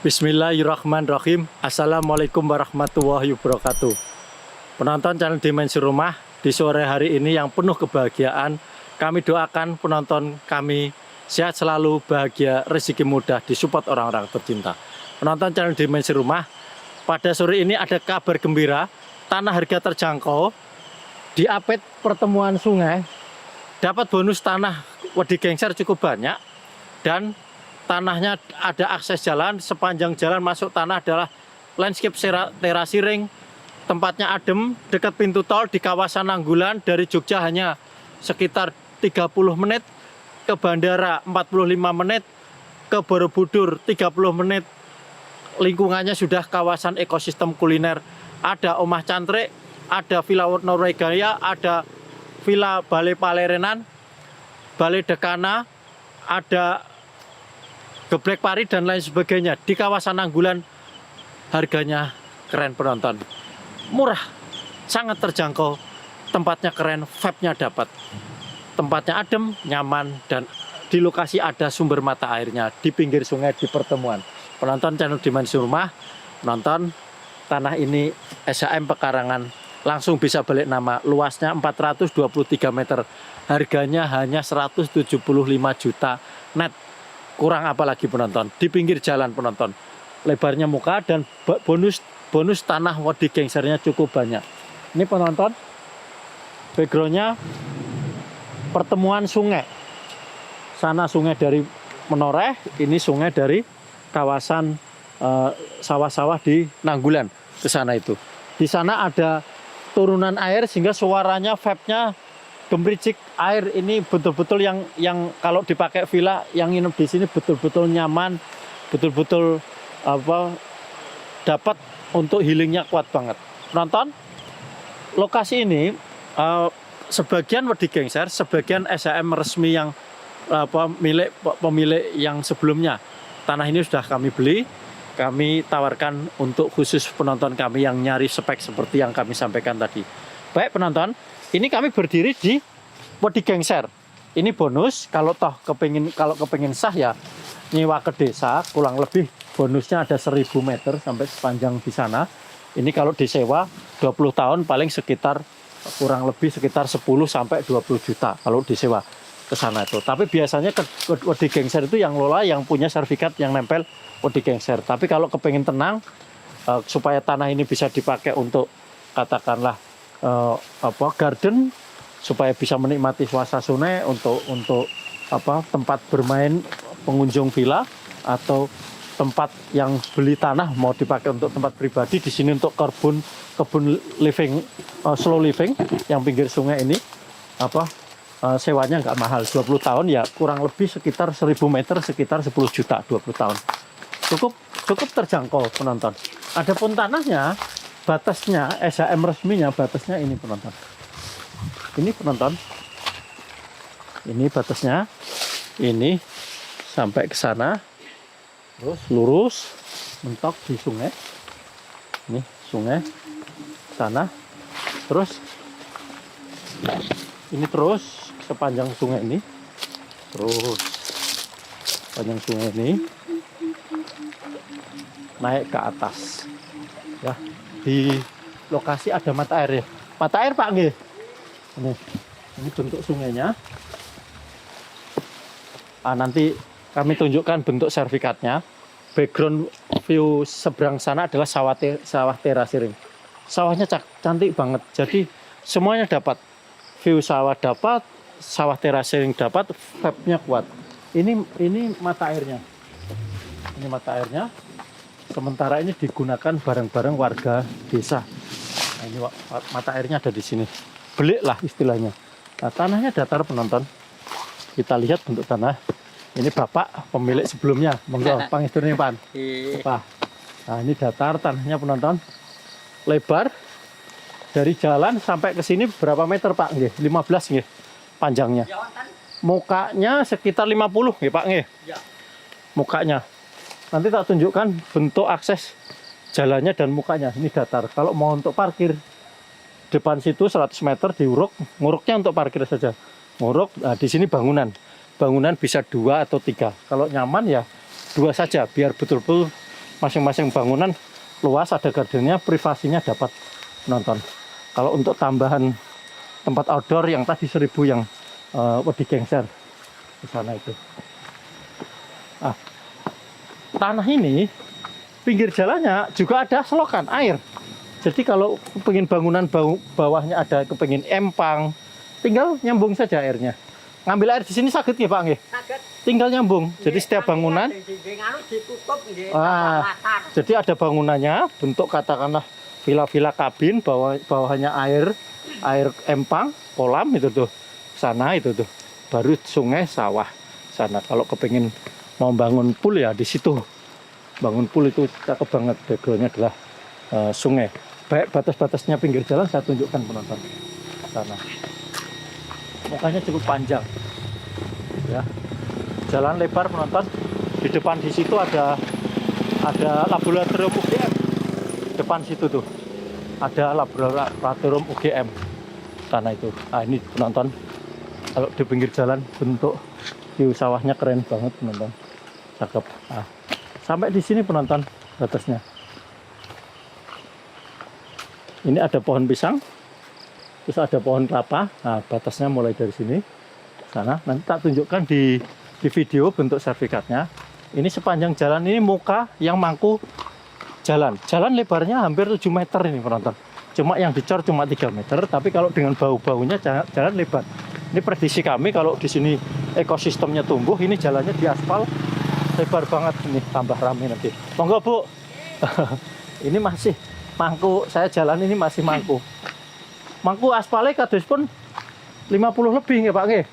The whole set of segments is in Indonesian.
Bismillahirrahmanirrahim. Assalamualaikum warahmatullahi wabarakatuh. Penonton channel Dimensi Rumah, di sore hari ini yang penuh kebahagiaan, kami doakan penonton kami sehat selalu, bahagia, rezeki mudah, disupport orang-orang tercinta. Penonton channel Dimensi Rumah, pada sore ini ada kabar gembira, tanah harga terjangkau di Apit Pertemuan Sungai dapat bonus tanah Wedi Gengser cukup banyak, dan tanahnya ada akses jalan, sepanjang jalan masuk tanah adalah landscape terasi ring, tempatnya adem, dekat pintu tol di kawasan Nanggulan. Dari Jogja hanya sekitar 30 menit, ke bandara 45 menit, ke Borobudur 30 menit. Lingkungannya sudah kawasan ekosistem kuliner, ada Omah Cantrik, ada Villa Norwegia, ada Villa Balai Palerenan, Balai Dekana, ada Geblek Pari dan lain sebagainya. Di kawasan Nanggulan harganya keren penonton, murah, sangat terjangkau, tempatnya keren, vibe-nya dapat, tempatnya adem, nyaman, dan di lokasi ada sumber mata airnya di pinggir sungai di pertemuan. Penonton channel Dimensi Rumah, penonton, tanah ini SHM Pekarangan, langsung bisa balik nama. Luasnya 423 meter, harganya hanya 175 juta net. Kurang apa lagi penonton, di pinggir jalan penonton, lebarnya muka, dan bonus tanah Wedi Gengsernya cukup banyak. Ini penonton, backgroundnya pertemuan sungai, sana sungai dari Menoreh, ini sungai dari kawasan sawah-sawah di Nanggulan ke sana. Itu di sana ada turunan air sehingga suaranya, vibe-nya gemericik air. Ini betul-betul yang kalau dipakai villa, yang nginep di sini betul-betul nyaman, betul-betul dapat untuk healingnya kuat banget. Penonton, lokasi ini sebagian Wedi Gengser, sebagian SHM resmi yang milik pemilik yang sebelumnya. Tanah ini sudah kami beli, kami tawarkan untuk khusus penonton kami yang nyari spek seperti yang kami sampaikan tadi. Baik penonton, ini kami berdiri di Wedi Gengser. Ini bonus kalau kepengin sah ya nyewa ke desa, kurang lebih bonusnya ada 1000 meter sampai sepanjang di sana. Ini kalau disewa 20 tahun paling sekitar kurang lebih sekitar 10 sampai 20 juta kalau disewa ke sana itu. Tapi biasanya ke Wedi Gengser itu yang lola, yang punya sertifikat yang nempel Wedi Gengser. Tapi kalau kepengin tenang, supaya tanah ini bisa dipakai untuk katakanlah garden, supaya bisa menikmati suasana sungai, untuk tempat bermain pengunjung villa, atau tempat yang beli tanah mau dipakai untuk tempat pribadi, di sini untuk kebun living, slow living yang pinggir sungai ini, sewanya nggak mahal, 20 tahun ya kurang lebih sekitar 1000 meter, sekitar 10 juta 20 tahun. Cukup terjangkau penonton. Adapun tanahnya, batasnya SHM resminya, batasnya ini penonton. Ini penonton, ini batasnya, ini sampai ke sana, terus lurus mentok di sungai. Ini sungai sana, terus ini terus sepanjang sungai ini, terus sepanjang sungai ini naik ke atas. Ya, di lokasi ada mata air ya. Mata air Pak nggih. Ini bentuk sungainya. Nanti kami tunjukkan bentuk sertifikatnya. Background view seberang sana adalah sawah terasi ring. Sawahnya cantik banget. Jadi semuanya dapat. View sawah dapat, sawah terasi ring dapat, vibe-nya kuat. Ini mata airnya. Ini mata airnya. Sementara ini digunakan bareng-bareng warga desa. Nah, ini mata airnya ada di sini. Belik lah istilahnya. Nah, tanahnya datar penonton. Kita lihat bentuk tanah. Ini bapak pemilik sebelumnya. Monggo pangesturnya Pan. Pak. Nah, ini datar tanahnya penonton. Lebar dari jalan sampai ke sini berapa meter Pak? Nggih, 15 nggih panjangnya. Mukanya sekitar 50 nggih Pak nggih. Mukanya. Nanti tak tunjukkan bentuk akses jalannya dan mukanya. Ini datar. Kalau mau untuk parkir, depan situ 100 meter diuruk, nguruknya untuk parkir saja. Nguruk, nah di sini bangunan bisa 2 atau 3. Kalau nyaman ya 2 saja, biar betul-betul masing-masing bangunan luas, ada gardennya, privasinya dapat penonton. Kalau untuk tambahan tempat outdoor yang tadi 1000 yang wedi gengser di sana itu. Tanah ini pinggir jalannya juga ada selokan air. Jadi kalau kepingin bangunan bawahnya ada kepingin empang, tinggal nyambung saja airnya. Ngambil air di sini sakit ya Pak nggih? Sakit. Tinggal nyambung. Jadi setiap bangunan jadi ada bangunannya bentuk katakanlah villa-villa kabin, bawahnya air empang, kolam itu tuh. Sana itu tuh. Baru sungai, sawah. Sana kalau kepingin mau bangun pool ya di situ. Bangun pool itu cakep banget, backgroundnya adalah sungai. Baik batas-batasnya pinggir jalan saya tunjukkan penonton. Sana. Makanya cukup panjang. Ya. Jalan lebar penonton. Di depan di situ ada laboratorium UGM. Depan situ tuh. Ada laboratorium UGM. Sana itu. Nah, ini penonton. Kalau di pinggir jalan bentuk view sawahnya keren banget penonton. Cakep. Nah, sampai di sini penonton batasnya. Ini ada pohon pisang, terus ada pohon kelapa. Nah, batasnya mulai dari sini sana. Nanti tak tunjukkan di video bentuk sertifikatnya. Ini sepanjang jalan ini muka yang mangku jalan. Jalan lebarnya hampir 7 meter ini penonton. Cuma yang dicor cuma 3 meter, tapi kalau dengan bau-baunya jalan lebar. Ini prediksi kami kalau di sini ekosistemnya tumbuh, ini jalannya di aspal lebar banget ini, tambah ramai nanti. Monggo Bu. Ini masih mangku, saya jalan ini masih mangku. Mangku aspalnya kados pun 50 lebih nggih Pak nggih.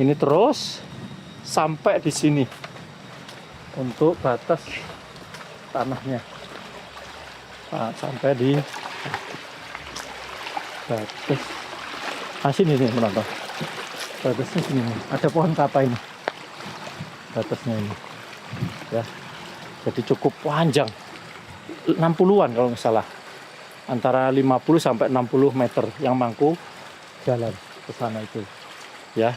Ini terus sampai di sini untuk batas tanahnya. Nah, sampai di batas. Sini nih menonton. Batasnya sini nih. Ada pohon kelapa ini. Batasnya ini. Ya. Jadi cukup panjang. 60-an kalau nggak salah. Antara 50 sampai 60 meter yang mangku jalan ke sana itu. Ya.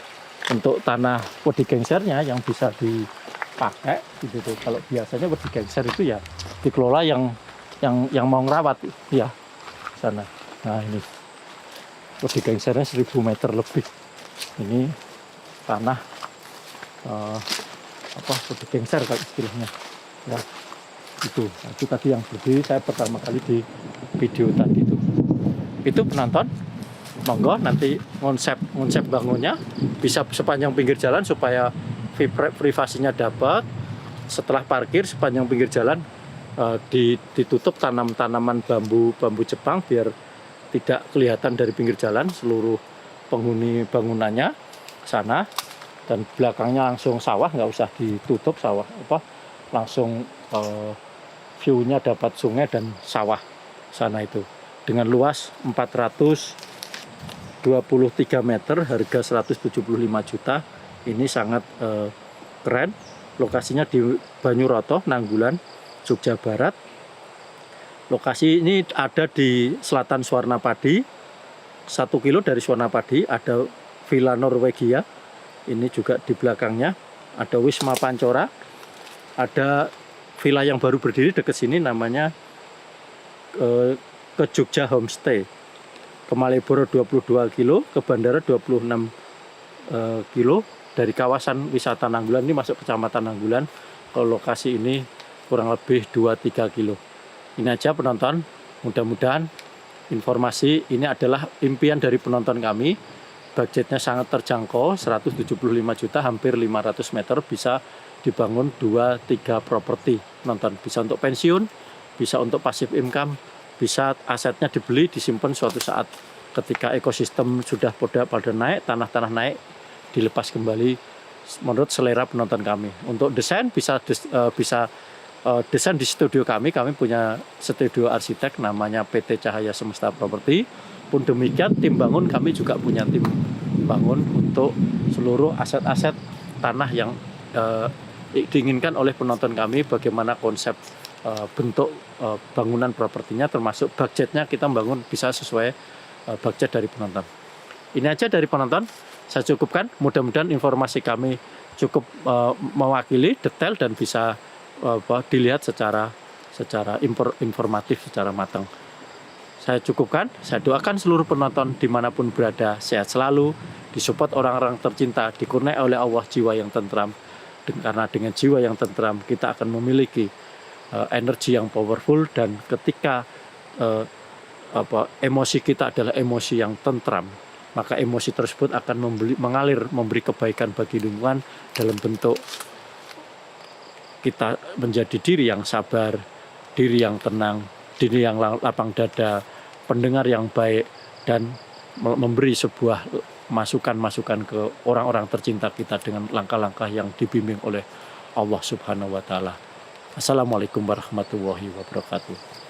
Untuk tanah wedi gengsernya yang bisa dipakai gitu tuh. Kalau biasanya wedi gengser itu ya dikelola yang mau ngerawat ya sana. Nah, ini wedi gengsernya 1000 meter lebih. Ini tanah wedi gengser kalau istilahnya. Ya. Itu tadi yang berdiri saya pertama kali di video tadi itu penonton. Monggo nanti konsep bangunnya bisa sepanjang pinggir jalan supaya privasinya dapat. Setelah parkir sepanjang pinggir jalan ditutup tanaman bambu Jepang biar tidak kelihatan dari pinggir jalan seluruh penghuni bangunannya sana, dan belakangnya langsung sawah, nggak usah ditutup sawah langsung view-nya dapat sungai dan sawah sana itu dengan luas 423 meter, harga 175 juta. Ini sangat keren. Lokasinya di Banyuroto, Nanggulan, Jogja Barat. Lokasi ini ada di selatan Suwarnapadi, 1 kilo dari Suwarnapadi. Ada Villa Norwegia, ini juga di belakangnya. Ada Wisma Pancora, ada villa yang baru berdiri dekat sini namanya ke Jogja Homestay. Ke Malioboro 22 kilo, ke bandara 26 kilo. Dari kawasan wisata Nanggulan ini masuk kecamatan Nanggulan. Kalau lokasi ini kurang lebih 2-3 kilo. Ini aja penonton, mudah-mudahan informasi ini adalah impian dari penonton kami. Budgetnya sangat terjangkau, 175 juta, hampir 500 meter, bisa dibangun 2-3 properti. Nonton bisa untuk pensiun, bisa untuk passive income, bisa asetnya dibeli, disimpan suatu saat ketika ekosistem sudah pada naik, tanah-tanah naik, dilepas kembali menurut selera penonton kami. Untuk desain bisa desain di studio kami punya studio arsitek namanya PT Cahaya Semesta Properti. Pun demikian tim bangun kami juga punya tim bangun untuk seluruh aset-aset tanah yang diinginkan oleh penonton kami, bagaimana konsep bentuk bangunan propertinya, termasuk budgetnya kita bangun bisa sesuai budget dari penonton. Ini aja dari penonton, saya cukupkan. Mudah-mudahan informasi kami cukup mewakili, detail, dan bisa dilihat secara informatif, secara matang. Saya cukupkan, saya doakan seluruh penonton dimanapun berada sehat selalu, disupport orang-orang tercinta, dikurniai oleh Allah jiwa yang tentram. Karena dengan jiwa yang tentram kita akan memiliki energi yang powerful, dan ketika emosi kita adalah emosi yang tentram, maka emosi tersebut akan mengalir memberi kebaikan bagi lingkungan dalam bentuk kita menjadi diri yang sabar, diri yang tenang, diri yang lapang dada, pendengar yang baik, dan memberi sebuah masukan-masukan ke orang-orang tercinta kita dengan langkah-langkah yang dibimbing oleh Allah Subhanahu wa Ta'ala. Assalamualaikum warahmatullahi wabarakatuh.